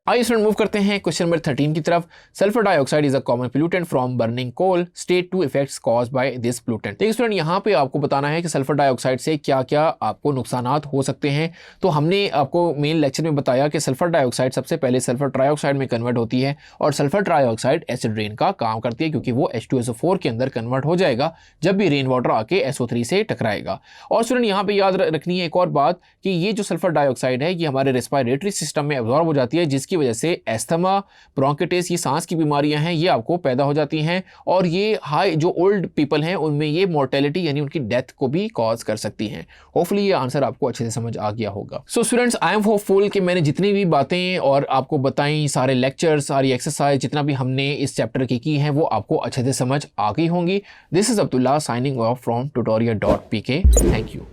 आइए student move करते हैं क्वेश्चन नंबर 13 की तरफ। Sulphur dioxide is a common pollutant from burning coal, state two effects caused by this pollutant. देखिए student, यहाँ पे आपको बताना है कि सल्फर डाइऑक्साइड से क्या क्या आपको नुकसानात हो सकते हैं। तो हमने आपको मेन लेक्चर में बताया कि सल्फर डाइऑक्साइड सबसे पहले सल्फर ट्राइऑक्साइड में कन्वर्ट होती है और सल्फर ट्राइऑक्साइड एसिड रेन का काम करती है, क्योंकि वो H2SO4 के अंदर कन्वर्ट हो जाएगा जब भी रेन वाटर आके SO3 से टकराएगा। और स्टूडेंट यहाँ पे याद रखनी है एक और बात कि ये जो सल्फर डाइऑक्साइड है ये हमारे रेस्पिरेटरी सिस्टम में एब्जॉर्ब हो जाती है, जिसकी वजह से अस्थमा, ब्रोंकाइटिस, ये सांस की बीमारियां हैं ये आपको पैदा हो जाती हैं। और ये हाई जो ओल्ड पीपल हैं उनमें ये मोर्टेलिटी यानी उनकी डेथ को भी कॉज कर सकती हैं। होपफुली ये आंसर आपको अच्छे से समझ आ गया होगा। So students, I am hopeful कि मैंने जितनी भी बातें और आपको बताई, सारे लेक्चर्स, सारी एक्सरसाइज जितना भी हमने इस चैप्टर की है वो आपको अच्छे से समझ आ गई होंगी। This is Abdullah signing off from tutorial.pk। Thank you.